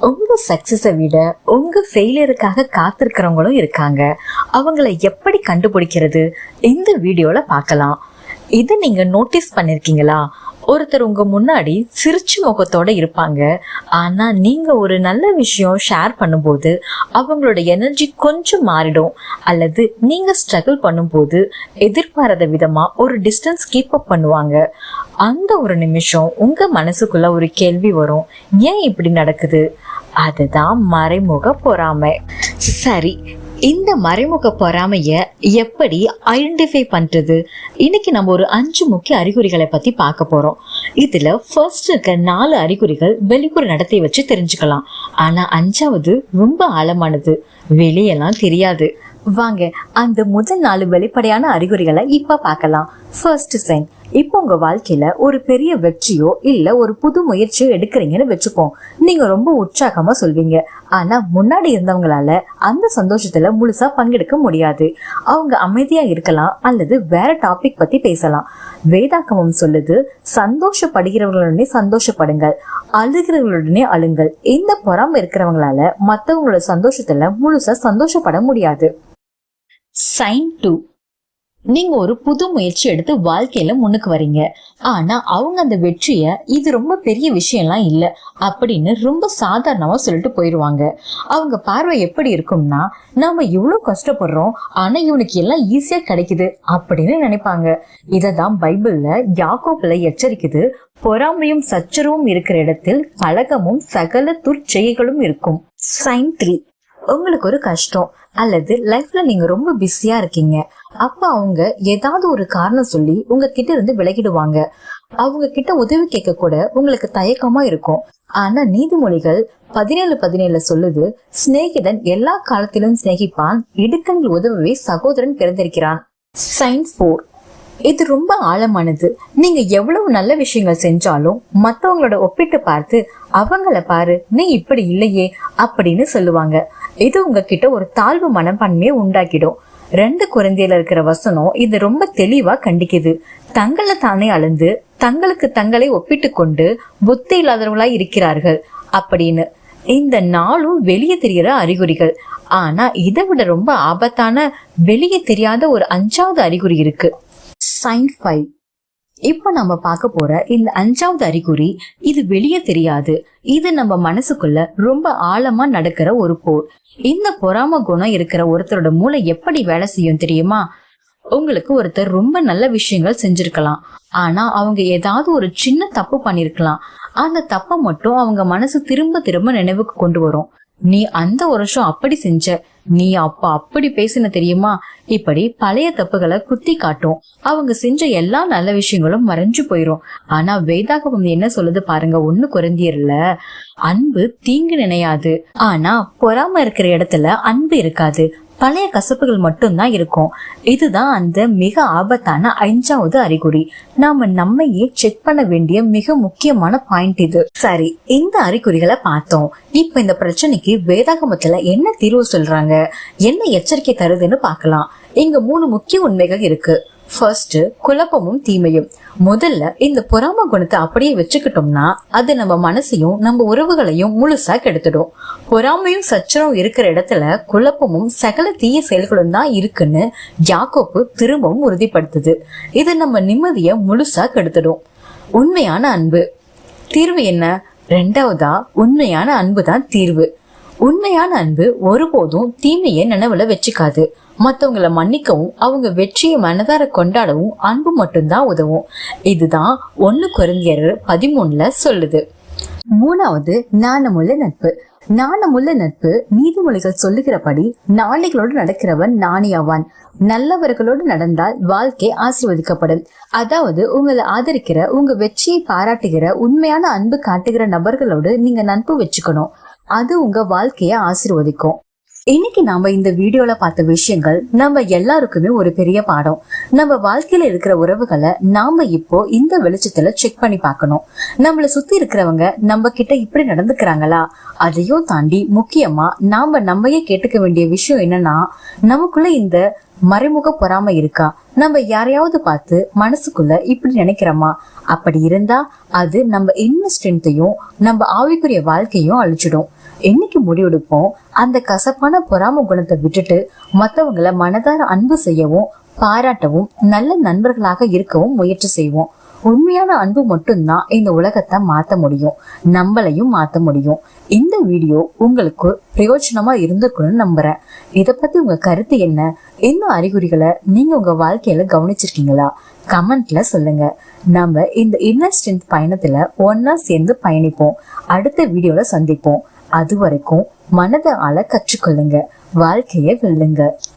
உங்க சக்சஸை விட உங்க ஃபெயிலியருக்காக காத்திருக்கிறவங்களும் இருக்காங்க. அவங்கள எப்படி கண்டுபிடிக்கிறது இந்த வீடியோல பார்க்கலாம். இதை நீங்க நோட்டீஸ் பண்ணிருக்கீங்களா? ஒருத்தர் உங்க முன்னாடி சிரிச்சு முகத்தோட இருப்பாங்க. ஆனா நீங்க ஒரு நல்ல விஷயம் ஷேர் பண்ணும்போது அவங்களோட எனர்ஜி கொஞ்சம் மாறிடும். அல்லது நீங்க ஸ்ட்ரகிள் பண்ணும்போது எதிர்பாராத விதமா ஒரு டிஸ்டன்ஸ் கீப் அப் பண்ணுவாங்க. அந்த ஒரு நிமிஷம் உங்க மனசுக்குள்ள ஒரு கேள்வி வரும், ஏன் இப்படி நடக்குது? அதுதான் மறைமுக பொறாமை. சரி, இந்த மறைமுக பொறாமைய எப்படி ஐடென்டிஃபை பண்றது? இன்னைக்கு நம்ம ஒரு 5 முக்கிய அறிகுறிகளை பத்தி பார்க்க போறோம். இதுல ஃபர்ஸ்ட் இருக்க 4 அறிகுறிகள் வெளிப்புற நடத்தை வச்சு தெரிஞ்சுக்கலாம். ஆனா 5வது ரொம்ப ஆழமானது, வெளியெல்லாம் தெரியாது. வாங்க அந்த முதல் 4 வெளிப்படையான அறிகுறிகளை இப்ப பார்க்கலாம். First sign. இப்போ உங்க வாழ்க்கையில ஒரு பெரிய வெற்றியோ இல்ல ஒரு புது முயற்சியோ எடுக்கிறீங்கன்னு வச்சுப்போம். நீங்க ரொம்ப உற்சாகமா சொல்வீங்க. ஆனா முன்னாடி இருந்தவங்களால அந்த சந்தோஷத்துல முழுசா பங்கெடுக்க முடியாது. அவங்க அமைதியா இருக்கலாம் அல்லது வேற டாபிக் பத்தி பேசலாம். வேதாகமம் சொல்லுது, சந்தோஷப்படுகிறவர்களுடனே சந்தோஷப்படுங்கள், அழுகிறவர்களுடனே அழுங்கள். இந்த பொறாமை இருக்கிறவங்களால மத்தவங்களோட சந்தோஷத்துல முழுசா சந்தோஷப்பட முடியாது. சைன் 2. நீங்க ஒரு புது முயற்சி எடுத்து வாழ்க்கையில முன்னுக்கு வரீங்க. ஆனா அவங்க அந்த வெற்றிய இது ரொம்ப பெரிய விஷயம்லாம் இல்ல அப்படின்னு ரொம்ப சாதாரணமா சொல்லிட்டு போயிருவாங்க. அவங்க பார்வை எப்படி இருக்கும்னா, நாம இவ்வளவு கஷ்டப்படுறோம் ஆனா இவனுக்கு எல்லாம் ஈஸியா கிடைக்குது அப்படின்னு நினைப்பாங்க. இததான் பைபிள்ல யாக்கோபுல எச்சரிக்குது, பொறாமையும் சச்சரவும் இருக்கிற இடத்தில் கலகமும் சகல துர்ச்செய்களும் இருக்கும். சைன் 3. உங்களுக்கு ஒரு கஷ்டம் அல்லது லைஃப்ல நீங்க ரொம்ப பிஸியா இருக்கீங்க. அப்ப அவங்க ஏதாவது ஒரு காரணம் சொல்லி உங்க கிட்ட இருந்து விலகிடுவாங்க. அவங்க கிட்ட உதவி கேட்க கூட உங்களுக்கு தயக்கமா இருக்கும். ஆனா நீதிமொழிகள் 17:17 சொல்லுது, சிநேகிதன் எல்லா காலத்திலும் சிநேகிப்பான், இடுக்கணில் உதவவே சகோதரன் பிறந்திருக்கிறான். சைன் 4. இது ரொம்ப ஆழமானது. நீங்க எவ்வளவு நல்ல விஷயங்கள் செஞ்சாலும் மத்தவங்களோட ஒப்பிட்டு பார்த்து அவங்கள பாரு, நீ இப்படி இல்லையே அப்படின்னு சொல்லுவாங்க. இது உங்ககிட்ட ஒரு தாழ்வு மனப்பான்மையை உண்டாக்கிடும். 2 கொரிந்தியர்ல இருக்கிற வசனம் இது ரொம்ப தெளிவா கண்டிக்குது. தங்களை தானே அளந்து தங்களுக்கு தங்களை ஒப்பிட்டு கொண்டு புத்தி இல்லாதவர்களாய் இருக்கிறார்கள் அப்படின்னு. இந்த 4ம் வெளியே தெரியற அறிகுறிகள். ஆனா இதை விட ரொம்ப ஆபத்தான வெளியே தெரியாத ஒரு 5வது அறிகுறி இருக்கு. சைன் 5. இப்ப நம்ம பார்க்க போற இந்த 5வது அறிகுறி இது வெளியே தெரியாது. இது நம்ம மனசுக்குள்ள ரொம்ப ஆழமா நடக்கிற ஒரு போர். இந்த பொறாம குணம் இருக்கிற ஒருத்தரோட மூளை எப்படி வேலை செய்யும் தெரியுமா? உங்களுக்கு ஒருத்தர் ரொம்ப நல்ல விஷயங்கள் செஞ்சிருக்கலாம். ஆனா அவங்க ஏதாவது ஒரு சின்ன தப்பு பண்ணிருக்கலாம். அந்த தப்பை மட்டும் அவங்க மனசு திரும்ப திரும்ப நினைவுக்கு கொண்டு வரும். நீ அந்த வருஷம் அப்படி செஞ்ச, நீ அப்ப அப்படி பேசின தெரியுமா? இப்படி பழைய தப்புகளை குத்தி காட்டும். அவங்க செஞ்ச எல்லா நல்ல விஷயங்களும் மறைஞ்சு போயிரும். ஆனா வேதாகமம் என்ன சொல்லுது பாருங்க, 1 கொரிந்தியர்ல, அன்பு தீங்கு நினையாது. ஆனா பொறாம இருக்கிற இடத்துல அன்பு இருக்காது, பழைய கசப்புகள் மட்டும்தான் இருக்கும். இதுதான் அந்த மிக ஆபத்தான 5வது அறிகுறி. நாம நம்மையே செக் பண்ண வேண்டிய மிக முக்கியமான பாயிண்ட் இது. சரி, இந்த அறிகுறிகளை பார்த்தோம். இப்ப இந்த பிரச்சனைக்கு வேதாகமத்துல என்ன தீர்வு சொல்றாங்க, என்ன எச்சரிக்கை தருதுன்னு பார்க்கலாம். இங்க 3 முக்கிய உண்மைகள் இருக்கு. ஃபர்ஸ்ட், குழப்பமும் தீமையும். முதல்ல இந்த பொறாம குணத்தை அப்படியே வச்சுக்கிட்டோம்னா அது நம்ம மனசையும் நம்ம உறவுகளையும் முழுசா கெடுத்துடும். பொறாமையும் சச்சரவும் இருக்கிற இடத்துல குழப்பமும் சகல தீய செயல்களும் தான் இருக்குன்னு யாக்கோபு திரும்பவும் உறுதிப்படுத்துது. இது நம்ம நிம்மதிய முழுசா கெடுத்துடும். உண்மையான அன்பு. தீர்வு என்ன? 2வதா, உண்மையான அன்பு தான் தீர்வு. உண்மையான அன்பு ஒருபோதும் தீமையை நினைவுல வச்சுக்காது. மத்தவங்களை மன்னிக்கவும் அவங்க வெற்றியை மனதார கொண்டாடவும் அன்பு மட்டும்தான் உதவும். இதுதான் 1 கொரிந்தியர் 13 சொல்லுது. 3வது, நாணமுள்ள நட்பு. நாணமுள்ள நட்பு நீதிமொழிகள் சொல்லுகிறபடி நாளைகளோடு நடக்கிறவன் நாணியாவான். நல்லவர்களோடு நடந்தால் வாழ்க்கை ஆசீர்வதிக்கப்படும். அதாவது உங்களை ஆதரிக்கிற, உங்க வெற்றியை பாராட்டுகிற, உண்மையான அன்பு காட்டுகிற நபர்களோடு நீங்க நட்பு வச்சுக்கணும். அது உங்க வாழ்க்கைய ஆசீர்வதிக்கும். இன்னைக்கு நாம இந்த வீடியோல பார்த்த விஷயங்கள் நம்ம எல்லாருக்குமே ஒரு பெரிய பாடம். நம்ம வாழ்க்கையில இருக்கிற உறவுகளை நாம இப்போ இந்த வெளிச்சத்துல செக் பண்ணி பார்க்கணும். நம்மள சுத்தி இருக்கிறவங்க நம்ம கிட்ட இப்படி நடந்துக்கிறாங்களா? அதையும் தாண்டி முக்கியமா நாம நம்மையே கேட்டுக்க வேண்டிய விஷயம் என்னன்னா, நமக்குள்ள இந்த மறைமுக பொறாமை இருக்கா? நம்ம யாரையாவது பார்த்து மனசுக்குள்ள இப்படி நினைக்கிறோமா? அப்படி இருந்தா அது நம்ம இன்னர் ஸ்ட்ரென்த்தையும் நம்ம ஆவிக்குரிய வாழ்க்கையும் அழிச்சிடும். என்னைக்கு முடிவெடுப்போம் அந்த கசப்பான பொறாம குணத்தை விட்டுட்டு மத்தவங்களை மனதார அன்பு செய்யவும் பாராட்டவும் நல்ல நண்பர்களாக இருக்கவும் முயற்சி செய்வோம். உண்மையான அன்பு மட்டும்தான் இந்த உலகத்தை மாத்த முடியும், நம்மளையும் மாத்த முடியும். இந்த வீடியோ உங்களுக்கு பிரயோஜனமா இருந்திருக்குன்னு நம்புறேன். இத பத்தி உங்க கருத்து என்ன? இந்த அறிகுறிகளை நீங்க உங்க வாழ்க்கையில கவனிச்சிருக்கீங்களா? கமெண்ட்ல சொல்லுங்க. நம்ம இந்த இன்னர் ஸ்ட்ரென்த் பயணத்துல ஒன்னா சேர்ந்து பயணிப்போம். அடுத்த வீடியோல சந்திப்போம். அது வரைக்கும் மனதை ஆள கற்றுக்கொள்ளுங்க, வாழ்க்கைய வெல்லுங்க.